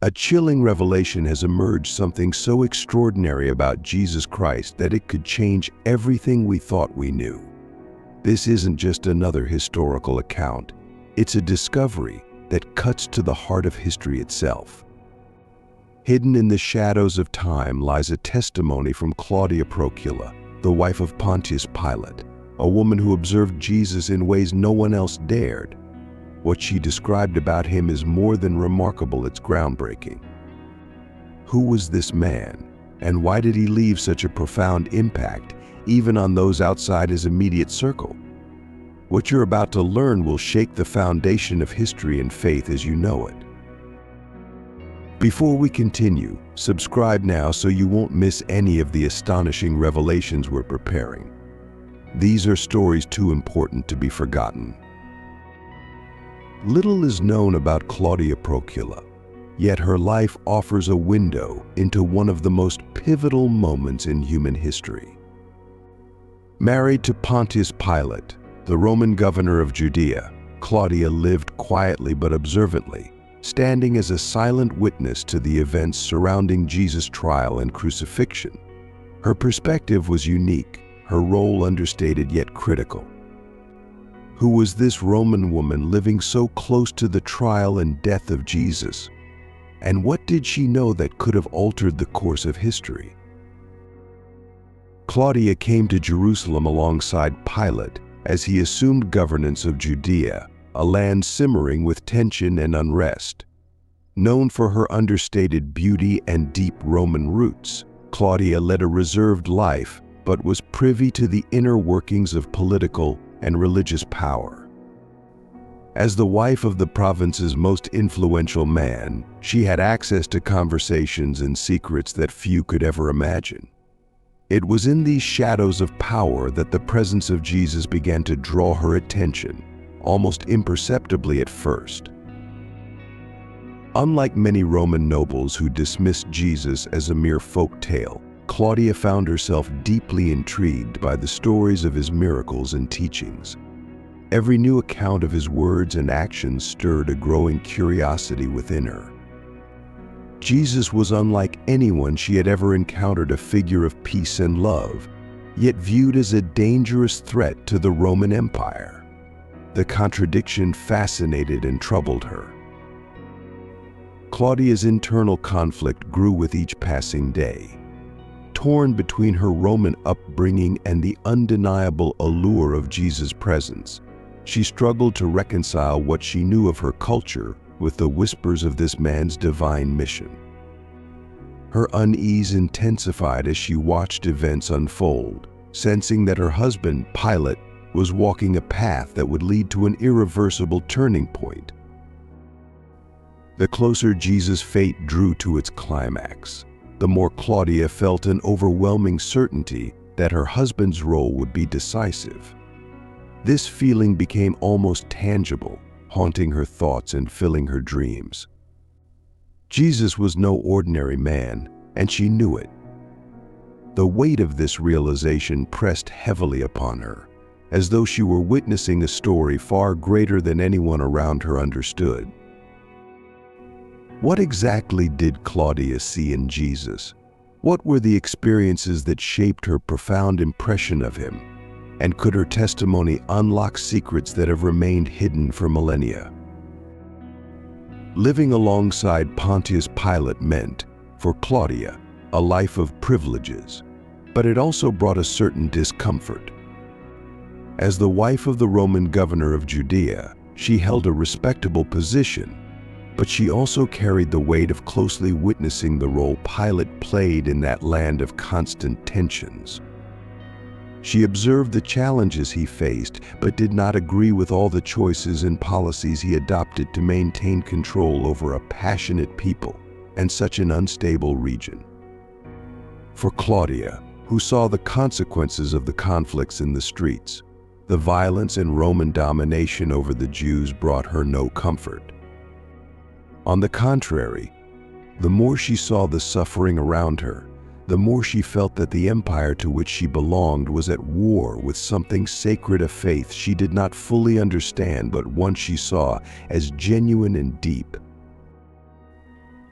A chilling revelation has emerged, something so extraordinary about Jesus Christ that it could change everything we thought we knew. This isn't just another historical account. It's a discovery that cuts to the heart of history itself. Hidden in the shadows of time lies a testimony from Claudia Procula, the wife of Pontius Pilate, a woman who observed Jesus in ways no one else dared. What she described about him is more than remarkable, it's groundbreaking. Who was this man, and why did he leave such a profound impact, even on those outside his immediate circle? What you're about to learn will shake the foundation of history and faith as you know it. Before we continue, subscribe now so you won't miss any of the astonishing revelations we're preparing. These are stories too important to be forgotten. Little is known about Claudia Procula, yet her life offers a window into one of the most pivotal moments in human history. Married to Pontius Pilate, the Roman governor of Judea, Claudia lived quietly but observantly, standing as a silent witness to the events surrounding Jesus' trial and crucifixion. Her perspective was unique, her role understated yet critical. Who was this Roman woman living so close to the trial and death of Jesus? And what did she know that could have altered the course of history? Claudia came to Jerusalem alongside Pilate as he assumed governance of Judea, a land simmering with tension and unrest. Known for her understated beauty and deep Roman roots, Claudia led a reserved life but was privy to the inner workings of political and religious power. As the wife of the province's most influential man, she had access to conversations and secrets that few could ever imagine. It was in these shadows of power that the presence of Jesus began to draw her attention, almost imperceptibly at first. Unlike many Roman nobles who dismissed Jesus as a mere folk tale, Claudia found herself deeply intrigued by the stories of his miracles and teachings. Every new account of his words and actions stirred a growing curiosity within her. Jesus was unlike anyone she had ever encountered, a figure of peace and love, yet viewed as a dangerous threat to the Roman Empire. The contradiction fascinated and troubled her. Claudia's internal conflict grew with each passing day. Torn between her Roman upbringing and the undeniable allure of Jesus' presence, she struggled to reconcile what she knew of her culture with the whispers of this man's divine mission. Her unease intensified as she watched events unfold, sensing that her husband, Pilate, was walking a path that would lead to an irreversible turning point. The closer Jesus' fate drew to its climax, the more Claudia felt an overwhelming certainty that her husband's role would be decisive. This feeling became almost tangible, haunting her thoughts and filling her dreams. Jesus was no ordinary man, and she knew it. The weight of this realization pressed heavily upon her, as though she were witnessing a story far greater than anyone around her understood. What exactly did Claudia see in Jesus? What were the experiences that shaped her profound impression of him? And could her testimony unlock secrets that have remained hidden for millennia? Living alongside Pontius Pilate meant, for Claudia, a life of privileges, but it also brought a certain discomfort. As the wife of the Roman governor of Judea, she held a respectable position, but she also carried the weight of closely witnessing the role Pilate played in that land of constant tensions. She observed the challenges he faced, but did not agree with all the choices and policies he adopted to maintain control over a passionate people and such an unstable region. For Claudia, who saw the consequences of the conflicts in the streets, the violence and Roman domination over the Jews brought her no comfort. On the contrary, the more she saw the suffering around her, the more she felt that the empire to which she belonged was at war with something sacred, a faith she did not fully understand but one she saw as genuine and deep.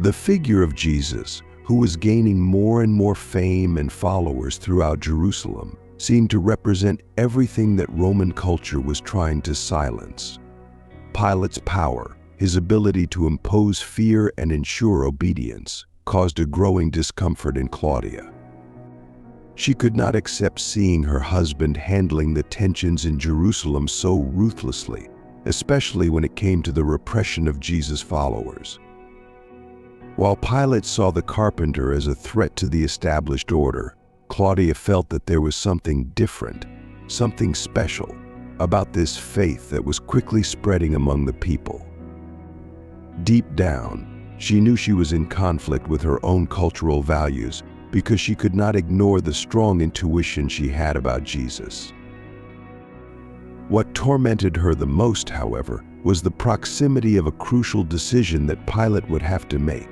The figure of Jesus, who was gaining more and more fame and followers throughout Jerusalem, seemed to represent everything that Roman culture was trying to silence. Pilate's power, his ability to impose fear and ensure obedience, caused a growing discomfort in Claudia. She could not accept seeing her husband handling the tensions in Jerusalem so ruthlessly, especially when it came to the repression of Jesus' followers. While Pilate saw the carpenter as a threat to the established order, Claudia felt that there was something different, something special, about this faith that was quickly spreading among the people. Deep down, she knew she was in conflict with her own cultural values because she could not ignore the strong intuition she had about Jesus. What tormented her the most, however, was the proximity of a crucial decision that Pilate would have to make.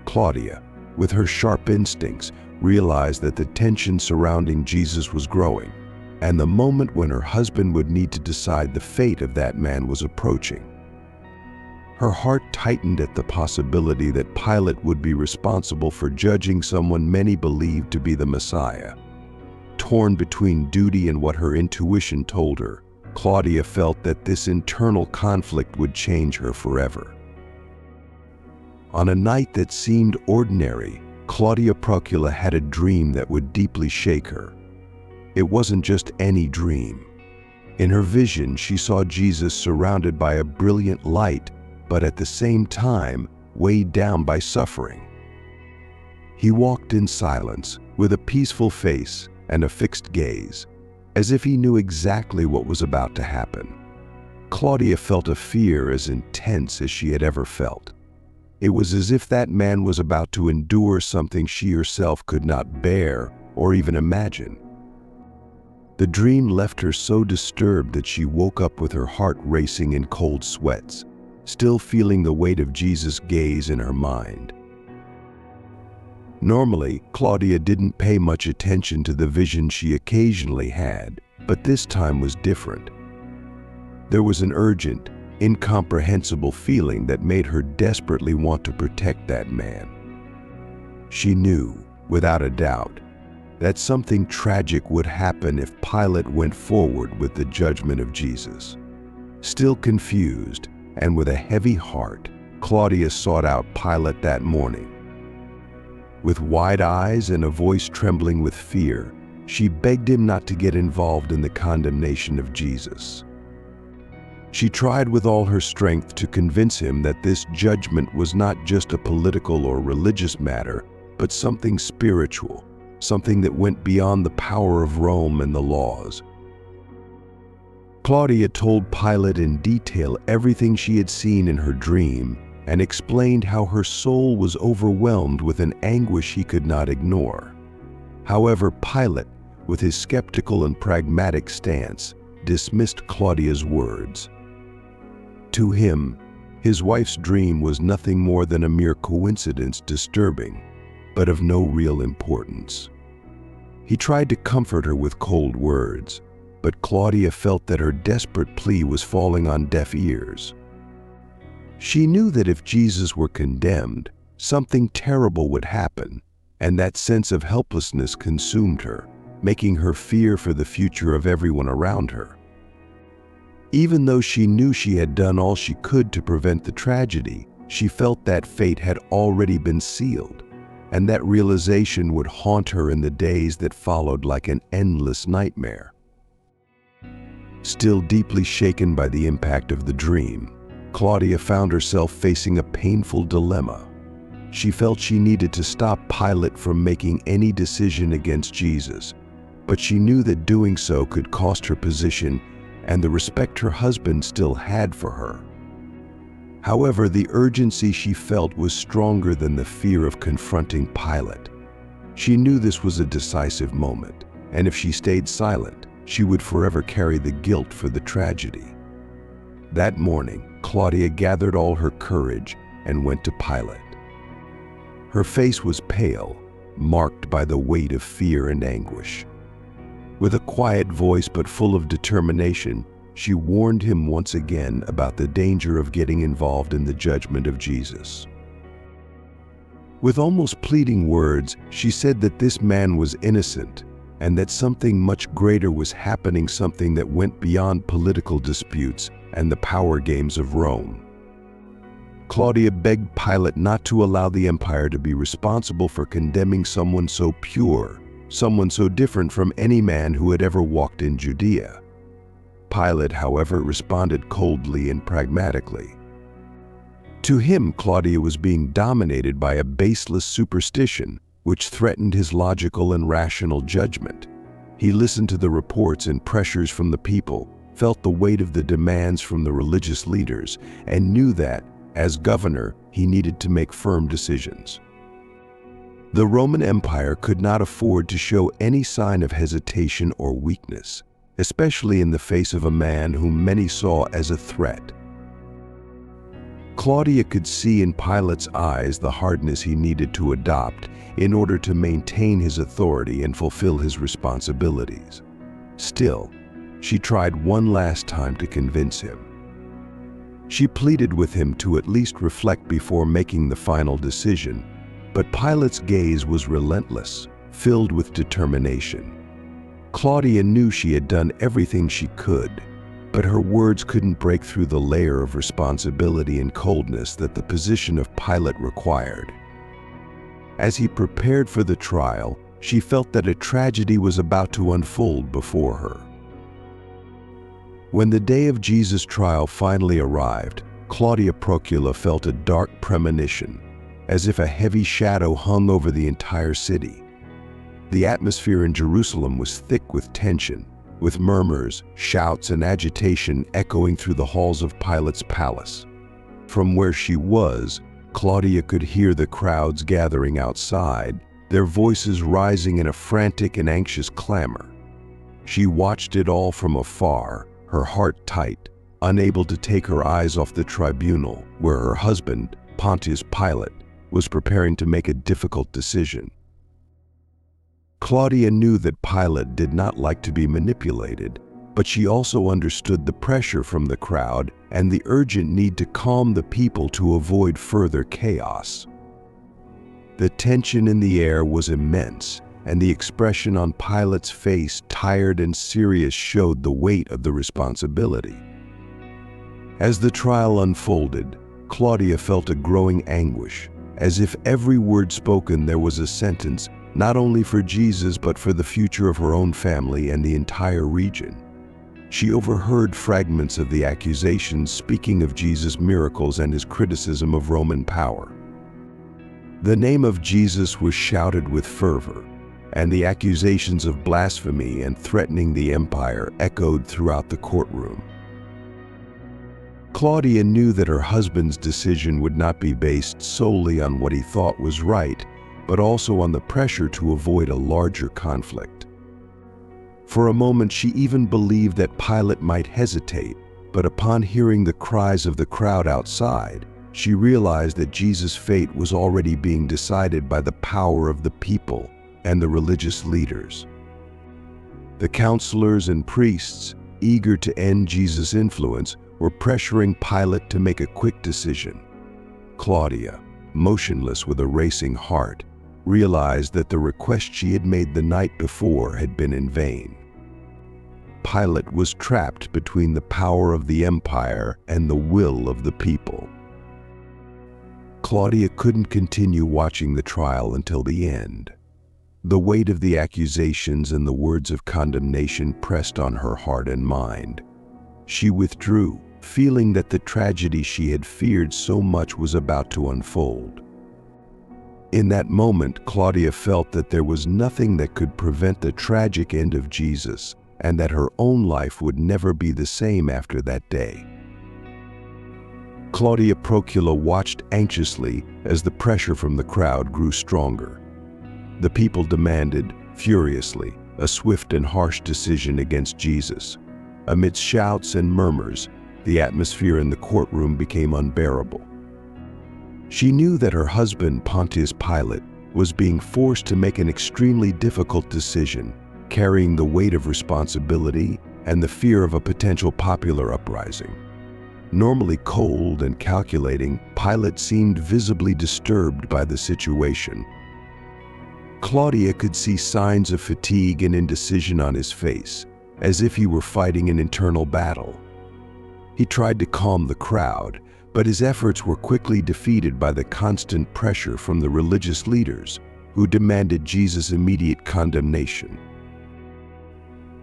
Claudia, with her sharp instincts, realized that the tension surrounding Jesus was growing, and the moment when her husband would need to decide the fate of that man was approaching. Her heart tightened at the possibility that Pilate would be responsible for judging someone many believed to be the Messiah. Torn between duty and what her intuition told her, Claudia felt that this internal conflict would change her forever. On a night that seemed ordinary, Claudia Procula had a dream that would deeply shake her. It wasn't just any dream. In her vision, she saw Jesus surrounded by a brilliant light, but at the same time, weighed down by suffering. He walked in silence, with a peaceful face and a fixed gaze, as if he knew exactly what was about to happen. Claudia felt a fear as intense as she had ever felt. It was as if that man was about to endure something she herself could not bear or even imagine. The dream left her so disturbed that she woke up with her heart racing in cold sweats, still feeling the weight of Jesus' gaze in her mind. Normally, Claudia didn't pay much attention to the vision she occasionally had, but this time was different. There was an urgent, incomprehensible feeling that made her desperately want to protect that man. She knew, without a doubt, that something tragic would happen if Pilate went forward with the judgment of Jesus. Still confused, and with a heavy heart, Claudia sought out Pilate that morning. With wide eyes and a voice trembling with fear, she begged him not to get involved in the condemnation of Jesus. She tried with all her strength to convince him that this judgment was not just a political or religious matter, but something spiritual, something that went beyond the power of Rome and the laws. Claudia told Pilate in detail everything she had seen in her dream and explained how her soul was overwhelmed with an anguish he could not ignore. However, Pilate, with his skeptical and pragmatic stance, dismissed Claudia's words. To him, his wife's dream was nothing more than a mere coincidence, disturbing, but of no real importance. He tried to comfort her with cold words, but Claudia felt that her desperate plea was falling on deaf ears. She knew that if Jesus were condemned, something terrible would happen, and that sense of helplessness consumed her, making her fear for the future of everyone around her. Even though she knew she had done all she could to prevent the tragedy, she felt that fate had already been sealed, and that realization would haunt her in the days that followed like an endless nightmare. Still deeply shaken by the impact of the dream, Claudia found herself facing a painful dilemma. She felt she needed to stop Pilate from making any decision against Jesus, but she knew that doing so could cost her position and the respect her husband still had for her. However, the urgency she felt was stronger than the fear of confronting Pilate. She knew this was a decisive moment, and if she stayed silent, she would forever carry the guilt for the tragedy. That morning, Claudia gathered all her courage and went to Pilate. Her face was pale, marked by the weight of fear and anguish. With a quiet voice but full of determination, she warned him once again about the danger of getting involved in the judgment of Jesus. With almost pleading words, she said that this man was innocent and that something much greater was happening, something that went beyond political disputes and the power games of Rome. Claudia begged Pilate not to allow the empire to be responsible for condemning someone so pure, someone so different from any man who had ever walked in Judea. Pilate, however, responded coldly and pragmatically. To him, Claudia was being dominated by a baseless superstition which threatened his logical and rational judgment. He listened to the reports and pressures from the people, felt the weight of the demands from the religious leaders, and knew that, as governor, he needed to make firm decisions. The Roman Empire could not afford to show any sign of hesitation or weakness, especially in the face of a man whom many saw as a threat. Claudia could see in Pilate's eyes the hardness he needed to adopt in order to maintain his authority and fulfill his responsibilities. Still, she tried one last time to convince him. She pleaded with him to at least reflect before making the final decision, but Pilate's gaze was relentless, filled with determination. Claudia knew she had done everything she could, but her words couldn't break through the layer of responsibility and coldness that the position of Pilate required. As he prepared for the trial, she felt that a tragedy was about to unfold before her. When the day of Jesus' trial finally arrived, Claudia Procula felt a dark premonition, as if a heavy shadow hung over the entire city. The atmosphere in Jerusalem was thick with tension, with murmurs, shouts, and agitation echoing through the halls of Pilate's palace. From where she was, Claudia could hear the crowds gathering outside, their voices rising in a frantic and anxious clamor. She watched it all from afar, her heart tight, unable to take her eyes off the tribunal where her husband, Pontius Pilate, was preparing to make a difficult decision. Claudia knew that Pilate did not like to be manipulated, but she also understood the pressure from the crowd and the urgent need to calm the people to avoid further chaos. The tension in the air was immense, and the expression on Pilate's face, tired and serious, showed the weight of the responsibility. As the trial unfolded, Claudia felt a growing anguish, as if every word spoken there was a sentence, not only for Jesus but for the future of her own family and the entire region. She overheard fragments of the accusations speaking of Jesus' miracles and his criticism of Roman power. The name of Jesus was shouted with fervor, and the accusations of blasphemy and threatening the empire echoed throughout the courtroom. Claudia knew that her husband's decision would not be based solely on what he thought was right, but also on the pressure to avoid a larger conflict. For a moment, she even believed that Pilate might hesitate, but upon hearing the cries of the crowd outside, she realized that Jesus' fate was already being decided by the power of the people and the religious leaders. The counselors and priests, eager to end Jesus' influence, were pressuring Pilate to make a quick decision. Claudia, motionless with a racing heart, realized that the request she had made the night before had been in vain. Pilate was trapped between the power of the empire and the will of the people. Claudia couldn't continue watching the trial until the end. The weight of the accusations and the words of condemnation pressed on her heart and mind. She withdrew, feeling that the tragedy she had feared so much was about to unfold. In that moment, Claudia felt that there was nothing that could prevent the tragic end of Jesus, and that her own life would never be the same after that day. Claudia Procula watched anxiously as the pressure from the crowd grew stronger. The people demanded, furiously, a swift and harsh decision against Jesus. Amidst shouts and murmurs, the atmosphere in the courtroom became unbearable. She knew that her husband, Pontius Pilate, was being forced to make an extremely difficult decision, carrying the weight of responsibility and the fear of a potential popular uprising. Normally cold and calculating, Pilate seemed visibly disturbed by the situation. Claudia could see signs of fatigue and indecision on his face, as if he were fighting an internal battle. He tried to calm the crowd, but his efforts were quickly defeated by the constant pressure from the religious leaders, who demanded Jesus' immediate condemnation.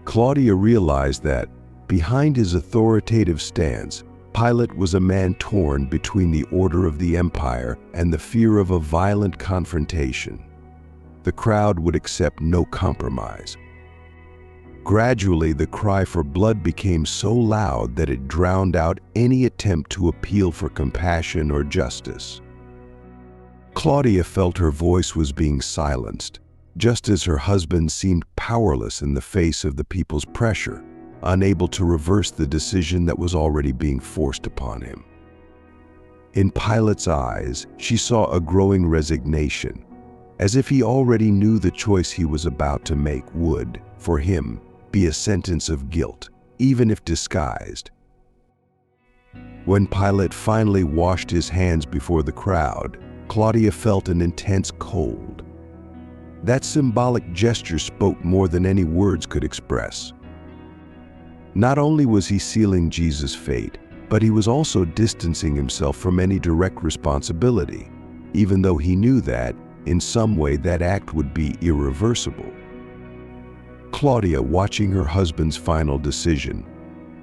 Claudia realized that, behind his authoritative stance, Pilate was a man torn between the order of the empire and the fear of a violent confrontation. The crowd would accept no compromise. Gradually, the cry for blood became so loud that it drowned out any attempt to appeal for compassion or justice. Claudia felt her voice was being silenced, just as her husband seemed powerless in the face of the people's pressure, unable to reverse the decision that was already being forced upon him. In Pilate's eyes, she saw a growing resignation, as if he already knew the choice he was about to make would, for him, be a sentence of guilt, even if disguised. When Pilate finally washed his hands before the crowd, Claudia felt an intense cold. That symbolic gesture spoke more than any words could express. Not only was he sealing Jesus' fate, but he was also distancing himself from any direct responsibility, even though he knew that, in some way, that act would be irreversible. Claudia, watching her husband's final decision,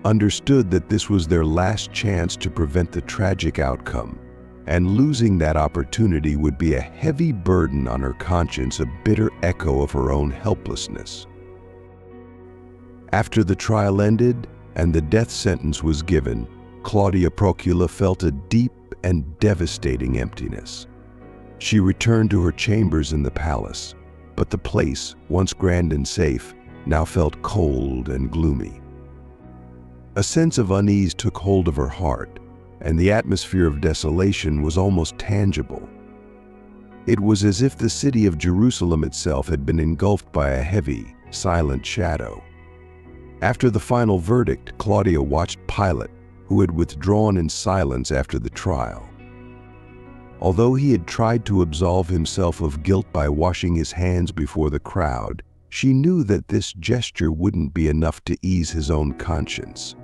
understood that this was their last chance to prevent the tragic outcome, and losing that opportunity would be a heavy burden on her conscience, a bitter echo of her own helplessness. After the trial ended and the death sentence was given, Claudia Procula felt a deep and devastating emptiness. She returned to her chambers in the palace, but the place, once grand and safe, now felt cold and gloomy. A sense of unease took hold of her heart, and the atmosphere of desolation was almost tangible. It was as if the city of Jerusalem itself had been engulfed by a heavy, silent shadow. After the final verdict, Claudia watched Pilate, who had withdrawn in silence after the trial. Although he had tried to absolve himself of guilt by washing his hands before the crowd, she knew that this gesture wouldn't be enough to ease his own conscience.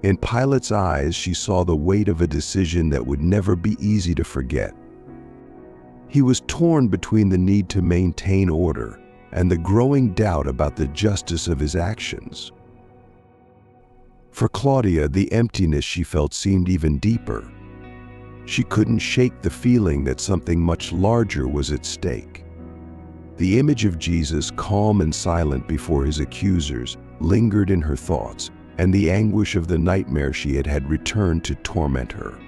In Pilate's eyes, she saw the weight of a decision that would never be easy to forget. He was torn between the need to maintain order and the growing doubt about the justice of his actions. For Claudia, the emptiness she felt seemed even deeper. She couldn't shake the feeling that something much larger was at stake. The image of Jesus, calm and silent before his accusers, lingered in her thoughts, and the anguish of the nightmare she had had returned to torment her.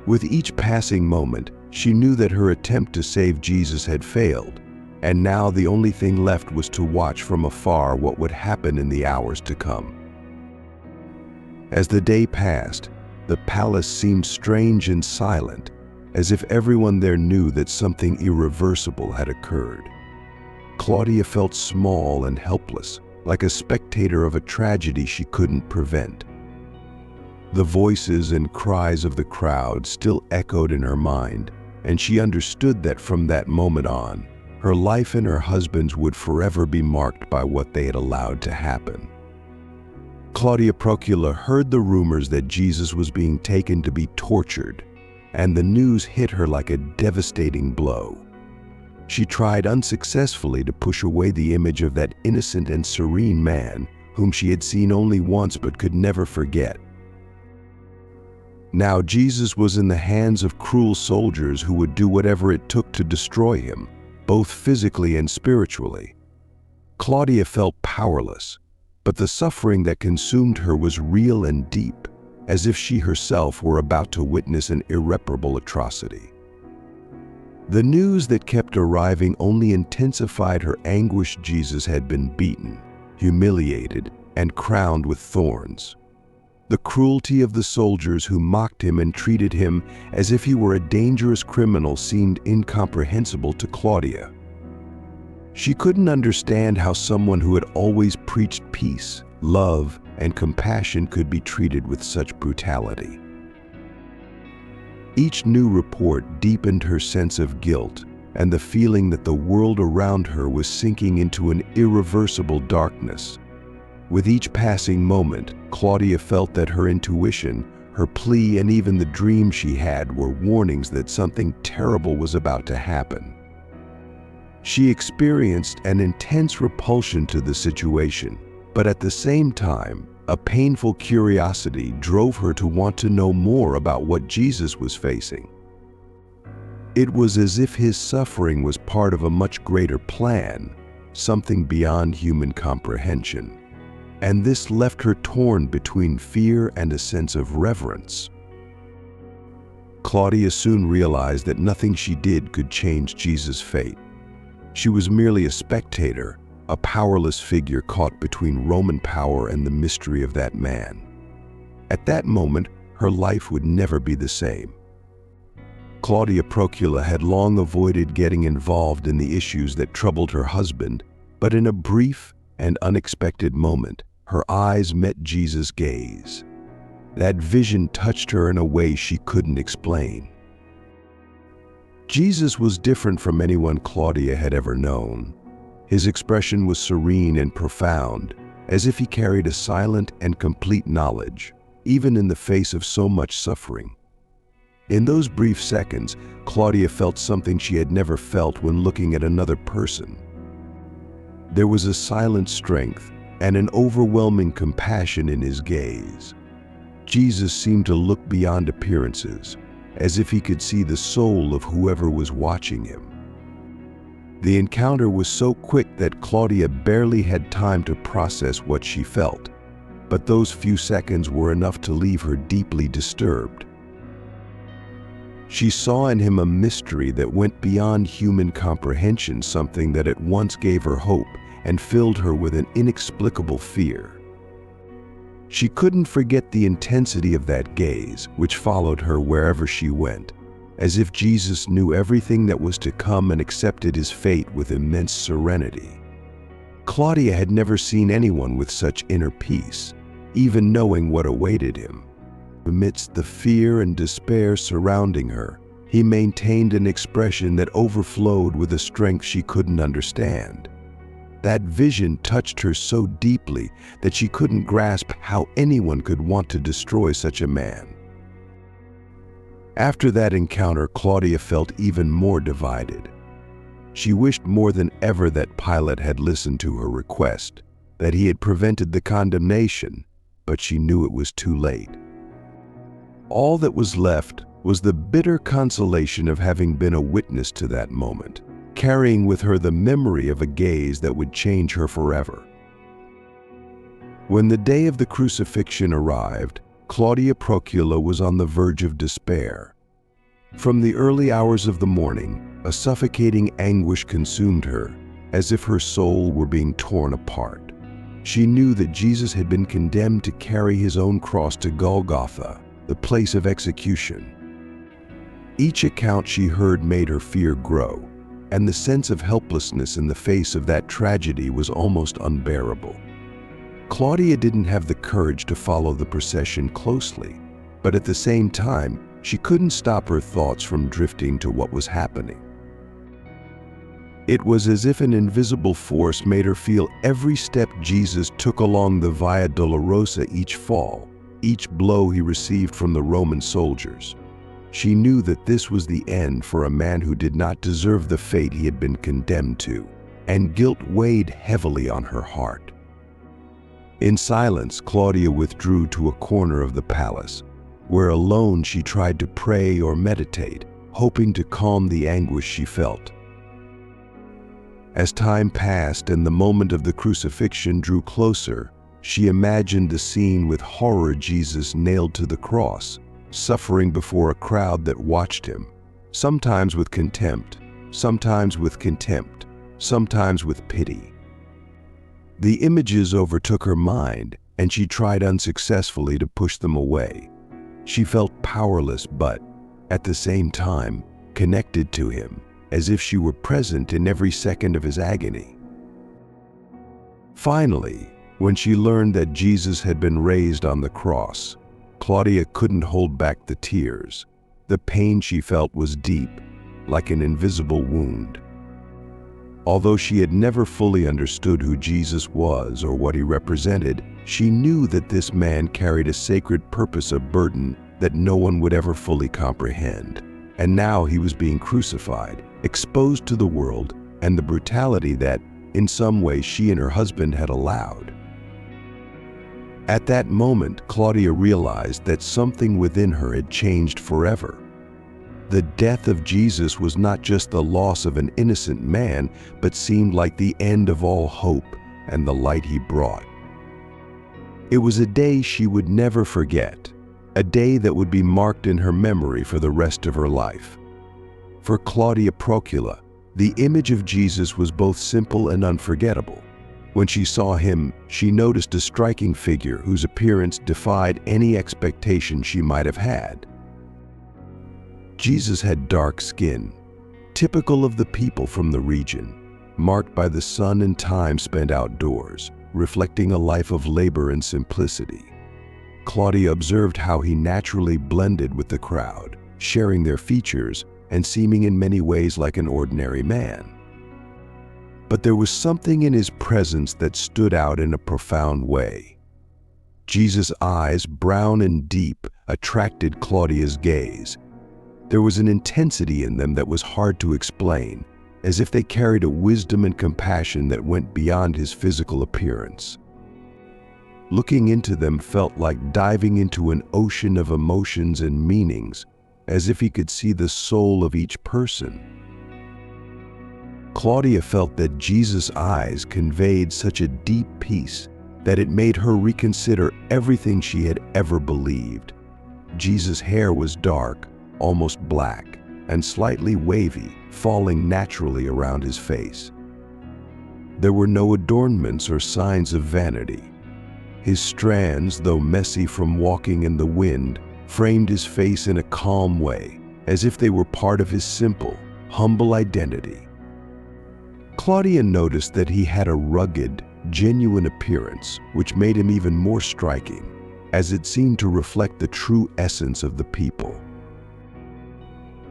With each passing moment, she knew that her attempt to save Jesus had failed, and now the only thing left was to watch from afar what would happen in the hours to come. As the day passed, the palace seemed strange and silent, as if everyone there knew that something irreversible had occurred. Claudia felt small and helpless, like a spectator of a tragedy she couldn't prevent. The voices and cries of the crowd still echoed in her mind, and she understood that from that moment on, her life and her husband's would forever be marked by what they had allowed to happen. Claudia Procula heard the rumors that Jesus was being taken to be tortured, and the news hit her like a devastating blow. She tried unsuccessfully to push away the image of that innocent and serene man whom she had seen only once but could never forget. Now Jesus was in the hands of cruel soldiers who would do whatever it took to destroy him, both physically and spiritually. Claudia felt powerless, but the suffering that consumed her was real and deep, as if she herself were about to witness an irreparable atrocity. The news that kept arriving only intensified her anguish. Jesus had been beaten, humiliated, and crowned with thorns. The cruelty of the soldiers who mocked him and treated him as if he were a dangerous criminal seemed incomprehensible to Claudia. She couldn't understand how someone who had always preached peace, love, and compassion could be treated with such brutality. Each new report deepened her sense of guilt and the feeling that the world around her was sinking into an irreversible darkness. With each passing moment, Claudia felt that her intuition, her plea, and even the dream she had were warnings that something terrible was about to happen. She experienced an intense repulsion to the situation, but at the same time, a painful curiosity drove her to want to know more about what Jesus was facing. It was as if his suffering was part of a much greater plan, something beyond human comprehension. And this left her torn between fear and a sense of reverence. Claudia soon realized that nothing she did could change Jesus' fate. She was merely a spectator, a powerless figure caught between Roman power and the mystery of that man. At that moment, her life would never be the same. Claudia Procula had long avoided getting involved in the issues that troubled her husband, but in a brief and unexpected moment, her eyes met Jesus' gaze. That vision touched her in a way she couldn't explain. Jesus was different from anyone Claudia had ever known. His expression was serene and profound, as if he carried a silent and complete knowledge, even in the face of so much suffering. In those brief seconds, Claudia felt something she had never felt when looking at another person. There was a silent strength and an overwhelming compassion in his gaze. Jesus seemed to look beyond appearances, as if he could see the soul of whoever was watching him. The encounter was so quick that Claudia barely had time to process what she felt, but those few seconds were enough to leave her deeply disturbed. She saw in him a mystery that went beyond human comprehension, something that at once gave her hope and filled her with an inexplicable fear. She couldn't forget the intensity of that gaze, which followed her wherever she went, as if Jesus knew everything that was to come and accepted his fate with immense serenity. Claudia had never seen anyone with such inner peace, even knowing what awaited him. Amidst the fear and despair surrounding her, he maintained an expression that overflowed with a strength she couldn't understand. That vision touched her so deeply that she couldn't grasp how anyone could want to destroy such a man. After that encounter, Claudia felt even more divided. She wished more than ever that Pilate had listened to her request, that he had prevented the condemnation, but she knew it was too late. All that was left was the bitter consolation of having been a witness to that moment, carrying with her the memory of a gaze that would change her forever. When the day of the crucifixion arrived, Claudia Procula was on the verge of despair. From the early hours of the morning, a suffocating anguish consumed her, as if her soul were being torn apart. She knew that Jesus had been condemned to carry his own cross to Golgotha, the place of execution. Each account she heard made her fear grow, and the sense of helplessness in the face of that tragedy was almost unbearable. Claudia didn't have the courage to follow the procession closely, but at the same time, she couldn't stop her thoughts from drifting to what was happening. It was as if an invisible force made her feel every step Jesus took along the Via Dolorosa, each fall, each blow he received from the Roman soldiers. She knew that this was the end for a man who did not deserve the fate he had been condemned to, and guilt weighed heavily on her heart. In silence, Claudia withdrew to a corner of the palace, where alone she tried to pray or meditate, hoping to calm the anguish she felt. As time passed and the moment of the crucifixion drew closer, she imagined the scene with horror: Jesus nailed to the cross, suffering before a crowd that watched him, sometimes with contempt, sometimes with contempt, sometimes with pity. The images overtook her mind, and she tried unsuccessfully to push them away. She felt powerless, but, at the same time, connected to him, as if she were present in every second of his agony. Finally, When she learned that Jesus had been raised on the cross, Claudia couldn't hold back the tears. The pain she felt was deep, like an invisible wound. Although she had never fully understood who Jesus was or what he represented, she knew that this man carried a sacred purpose, a burden that no one would ever fully comprehend. And now he was being crucified, exposed to the world and the brutality that, in some ways, she and her husband had allowed. At that moment, Claudia realized that something within her had changed forever. The death of Jesus was not just the loss of an innocent man, but seemed like the end of all hope and the light he brought. It was a day she would never forget, a day that would be marked in her memory for the rest of her life. For Claudia Procula, the image of Jesus was both simple and unforgettable. When she saw him, she noticed a striking figure whose appearance defied any expectation she might have had. Jesus had dark skin, typical of the people from the region, marked by the sun and time spent outdoors, reflecting a life of labor and simplicity. Claudia observed how he naturally blended with the crowd, sharing their features and seeming in many ways like an ordinary man. But there was something in his presence that stood out in a profound way. Jesus' eyes, brown and deep, attracted Claudia's gaze. There was an intensity in them that was hard to explain, as if they carried a wisdom and compassion that went beyond his physical appearance. Looking into them felt like diving into an ocean of emotions and meanings, as if he could see the soul of each person. Claudia felt that Jesus' eyes conveyed such a deep peace that it made her reconsider everything she had ever believed. Jesus' hair was dark, almost black, and slightly wavy, falling naturally around his face. There were no adornments or signs of vanity. His strands, though messy from walking in the wind, framed his face in a calm way, as if they were part of his simple, humble identity. Claudia noticed that he had a rugged, genuine appearance, which made him even more striking, as it seemed to reflect the true essence of the people.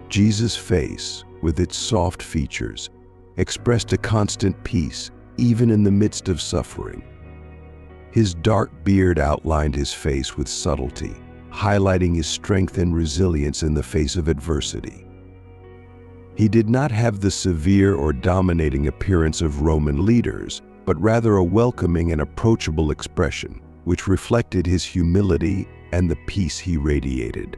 Jesus' face, with its soft features, expressed a constant peace, even in the midst of suffering. His dark beard outlined his face with subtlety, highlighting his strength and resilience in the face of adversity. He did not have the severe or dominating appearance of Roman leaders, but rather a welcoming and approachable expression, which reflected his humility and the peace he radiated.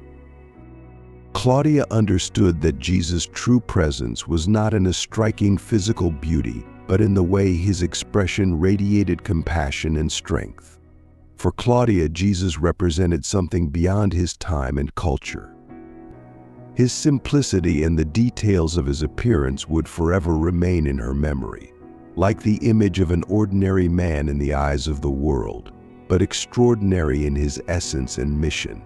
Claudia understood that Jesus' true presence was not in a striking physical beauty, but in the way his expression radiated compassion and strength. For Claudia, Jesus represented something beyond his time and culture. His simplicity and the details of his appearance would forever remain in her memory, like the image of an ordinary man in the eyes of the world, but extraordinary in his essence and mission.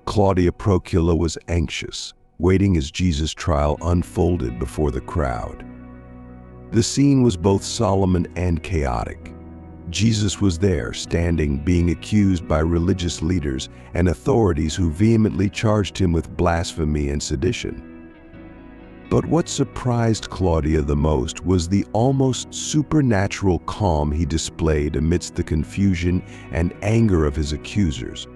Claudia Procula was anxious, waiting as Jesus' trial unfolded before the crowd. The scene was both solemn and chaotic. Jesus was there, standing, being accused by religious leaders and authorities who vehemently charged him with blasphemy and sedition. But what surprised Claudia the most was the almost supernatural calm he displayed amidst the confusion and anger of his accusers.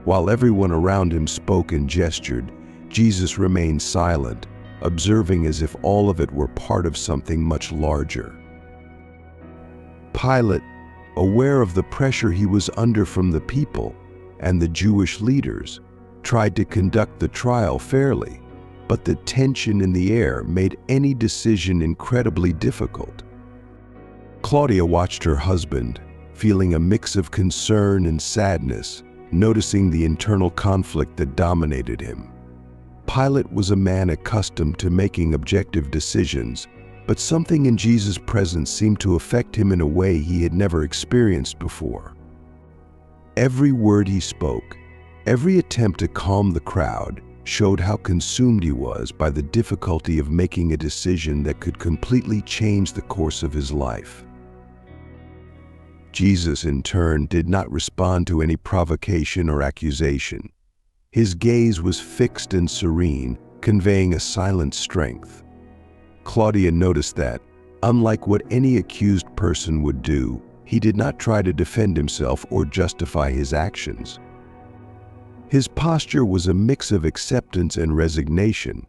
While everyone around him spoke and gestured, Jesus remained silent, observing as if all of it were part of something much larger. Pilate, aware of the pressure he was under from the people and the Jewish leaders, tried to conduct the trial fairly, but the tension in the air made any decision incredibly difficult. Claudia watched her husband, feeling a mix of concern and sadness, noticing the internal conflict that dominated him. Pilate was a man accustomed to making objective decisions, but something in Jesus' presence seemed to affect him in a way he had never experienced before. Every word he spoke, every attempt to calm the crowd, showed how consumed he was by the difficulty of making a decision that could completely change the course of his life. Jesus, in turn, did not respond to any provocation or accusation. His gaze was fixed and serene, conveying a silent strength. Claudia noticed that, unlike what any accused person would do, he did not try to defend himself or justify his actions. His posture was a mix of acceptance and resignation,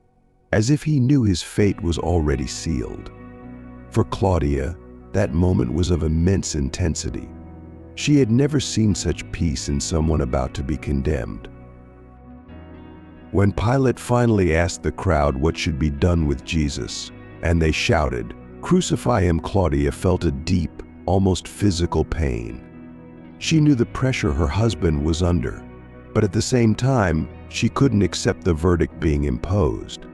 as if he knew his fate was already sealed. For Claudia, that moment was of immense intensity. She had never seen such peace in someone about to be condemned. When Pilate finally asked the crowd what should be done with Jesus, and they shouted, "Crucify him," Claudia felt a deep, almost physical pain. She knew the pressure her husband was under, but at the same time, she couldn't accept the verdict being imposed.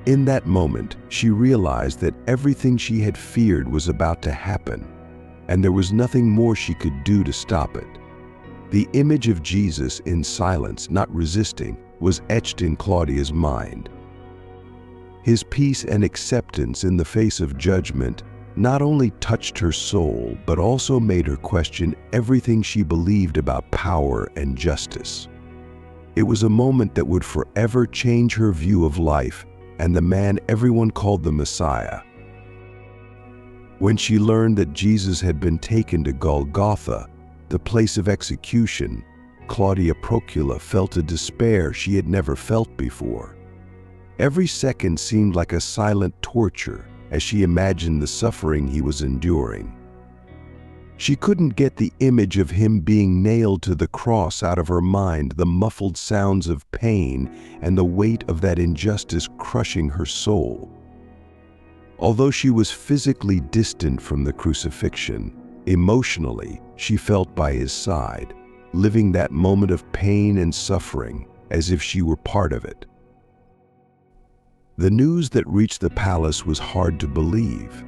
In that moment, she realized that everything she had feared was about to happen, and there was nothing more she could do to stop it. The image of Jesus in silence, not resisting, was etched in Claudia's mind. His peace and acceptance in the face of judgment not only touched her soul, but also made her question everything she believed about power and justice. It was a moment that would forever change her view of life and the man everyone called the Messiah. When she learned that Jesus had been taken to Golgotha, the place of execution, Claudia Procula felt a despair she had never felt before. Every second seemed like a silent torture as she imagined the suffering he was enduring. She couldn't get the image of him being nailed to the cross out of her mind, the muffled sounds of pain and the weight of that injustice crushing her soul. Although she was physically distant from the crucifixion, emotionally, she felt by his side, living that moment of pain and suffering as if she were part of it. The news that reached the palace was hard to believe.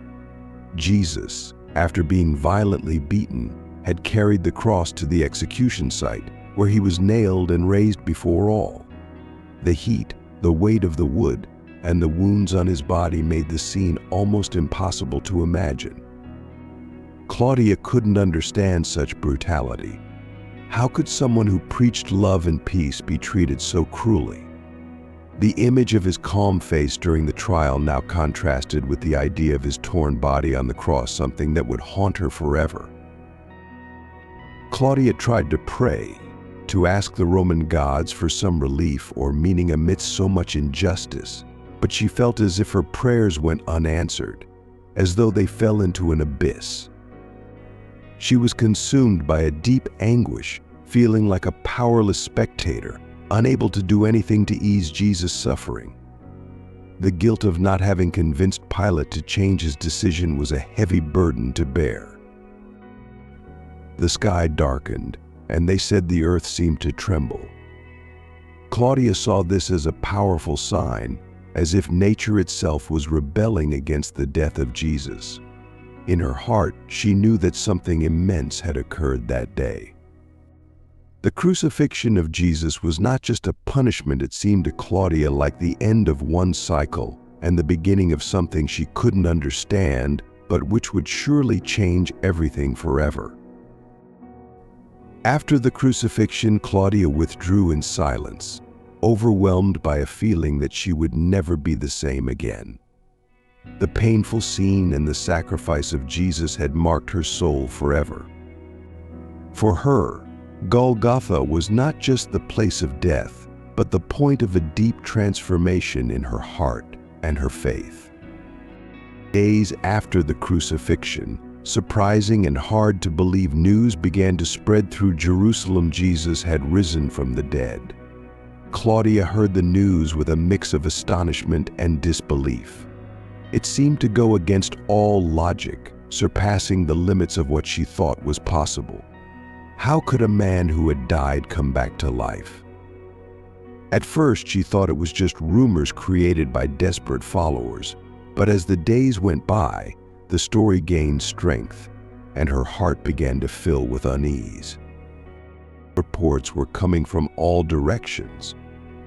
Jesus, after being violently beaten, had carried the cross to the execution site, where he was nailed and raised before all. The heat, the weight of the wood, and the wounds on his body made the scene almost impossible to imagine. Claudia couldn't understand such brutality. How could someone who preached love and peace be treated so cruelly? The image of his calm face during the trial now contrasted with the idea of his torn body on the cross, something that would haunt her forever. Claudia tried to pray, to ask the Roman gods for some relief or meaning amidst so much injustice, but she felt as if her prayers went unanswered, as though they fell into an abyss. She was consumed by a deep anguish, feeling like a powerless spectator, unable to do anything to ease Jesus' suffering. The guilt of not having convinced Pilate to change his decision was a heavy burden to bear. The sky darkened, and they said the earth seemed to tremble. Claudia saw this as a powerful sign, as if nature itself was rebelling against the death of Jesus. In her heart, she knew that something immense had occurred that day. The crucifixion of Jesus was not just a punishment. It seemed to Claudia like the end of one cycle and the beginning of something she couldn't understand, but which would surely change everything forever. After the crucifixion, Claudia withdrew in silence, overwhelmed by a feeling that she would never be the same again. The painful scene and the sacrifice of Jesus had marked her soul forever. For her, Golgotha was not just the place of death, but the point of a deep transformation in her heart and her faith. Days after the crucifixion, surprising and hard to believe news began to spread through Jerusalem. Jesus had risen from the dead. Claudia heard the news with a mix of astonishment and disbelief. It seemed to go against all logic, surpassing the limits of what she thought was possible. How could a man who had died come back to life? At first, she thought it was just rumors created by desperate followers, but as the days went by, the story gained strength, and her heart began to fill with unease. Reports were coming from all directions.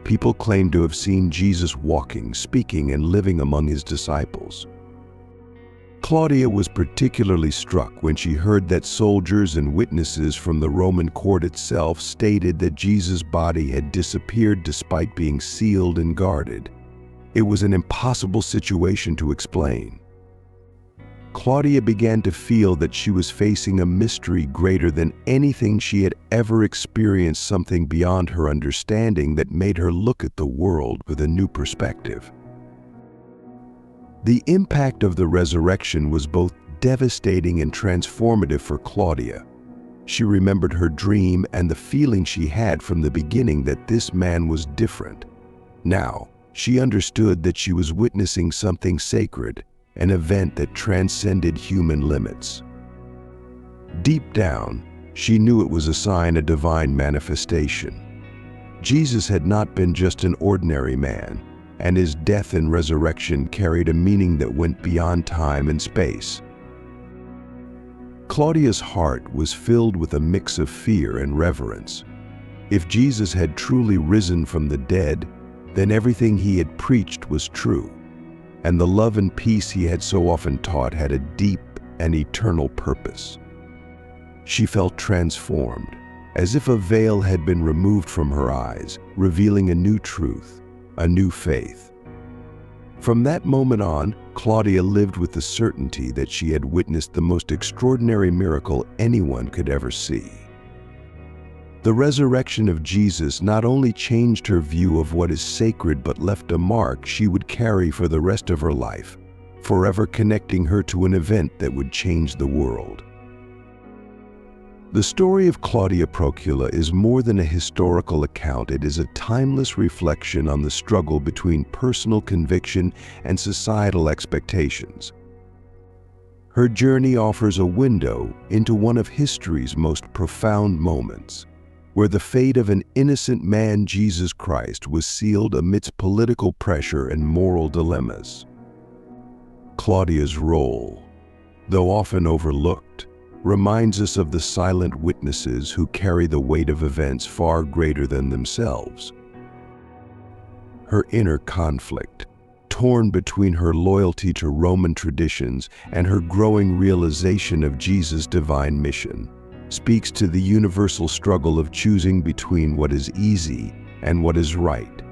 People claimed to have seen Jesus walking, speaking, and living among his disciples. Claudia was particularly struck when she heard that soldiers and witnesses from the Roman court itself stated that Jesus' body had disappeared despite being sealed and guarded. It was an impossible situation to explain. Claudia began to feel that she was facing a mystery greater than anything she had ever experienced, something beyond her understanding that made her look at the world with a new perspective. The impact of the resurrection was both devastating and transformative for Claudia. She remembered her dream and the feeling she had from the beginning that this man was different. Now, she understood that she was witnessing something sacred, an event that transcended human limits. Deep down, she knew it was a sign of divine manifestation. Jesus had not been just an ordinary man, and his death and resurrection carried a meaning that went beyond time and space. Claudia's heart was filled with a mix of fear and reverence. If Jesus had truly risen from the dead, then everything he had preached was true, and the love and peace he had so often taught had a deep and eternal purpose. She felt transformed, as if a veil had been removed from her eyes, revealing a new truth, a new faith. From that moment on, Claudia lived with the certainty that she had witnessed the most extraordinary miracle anyone could ever see. The resurrection of Jesus not only changed her view of what is sacred, but left a mark she would carry for the rest of her life, forever connecting her to an event that would change the world. The story of Claudia Procula is more than a historical account. It is a timeless reflection on the struggle between personal conviction and societal expectations. Her journey offers a window into one of history's most profound moments, where the fate of an innocent man, Jesus Christ, was sealed amidst political pressure and moral dilemmas. Claudia's role, though often overlooked, reminds us of the silent witnesses who carry the weight of events far greater than themselves. Her inner conflict, torn between her loyalty to Roman traditions and her growing realization of Jesus' divine mission, speaks to the universal struggle of choosing between what is easy and what is right.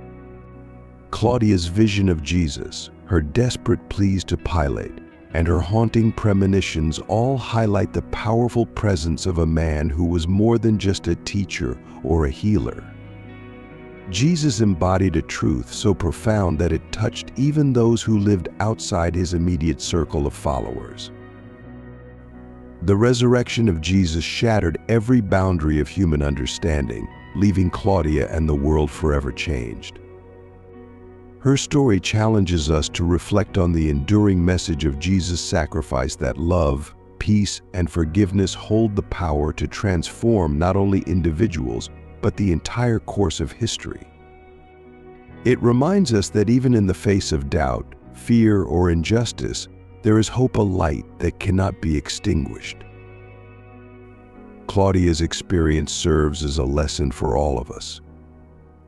Claudia's vision of Jesus, her desperate pleas to Pilate, and her haunting premonitions all highlight the powerful presence of a man who was more than just a teacher or a healer. Jesus embodied a truth so profound that it touched even those who lived outside his immediate circle of followers. The resurrection of Jesus shattered every boundary of human understanding, leaving Claudia and the world forever changed. Her story challenges us to reflect on the enduring message of Jesus' sacrifice, that love, peace, and forgiveness hold the power to transform not only individuals, but the entire course of history. It reminds us that even in the face of doubt, fear, or injustice, there is hope, a light that cannot be extinguished. Claudia's experience serves as a lesson for all of us.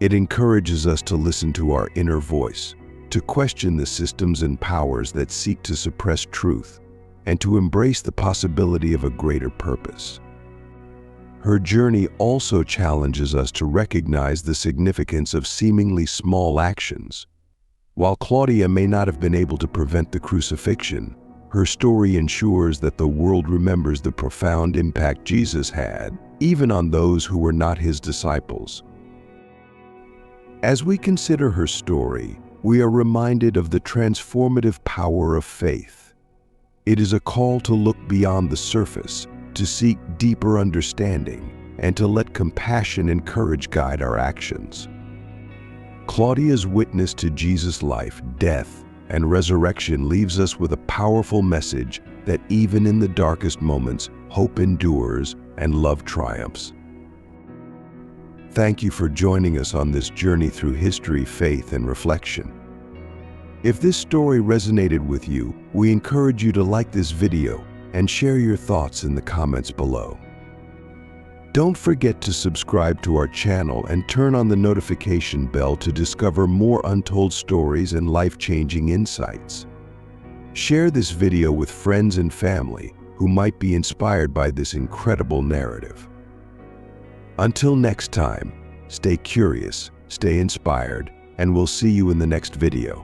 It encourages us to listen to our inner voice, to question the systems and powers that seek to suppress truth, and to embrace the possibility of a greater purpose. Her journey also challenges us to recognize the significance of seemingly small actions. While Claudia may not have been able to prevent the crucifixion, her story ensures that the world remembers the profound impact Jesus had, even on those who were not his disciples. As we consider her story, we are reminded of the transformative power of faith. It is a call to look beyond the surface, to seek deeper understanding, and to let compassion and courage guide our actions. Claudia's witness to Jesus' life, death, and resurrection leaves us with a powerful message that even in the darkest moments, hope endures and love triumphs. Thank you for joining us on this journey through history, faith, and reflection. If this story resonated with you, we encourage you to like this video and share your thoughts in the comments below. Don't forget to subscribe to our channel and turn on the notification bell to discover more untold stories and life-changing insights. Share this video with friends and family who might be inspired by this incredible narrative. Until next time, stay curious, stay inspired, and we'll see you in the next video.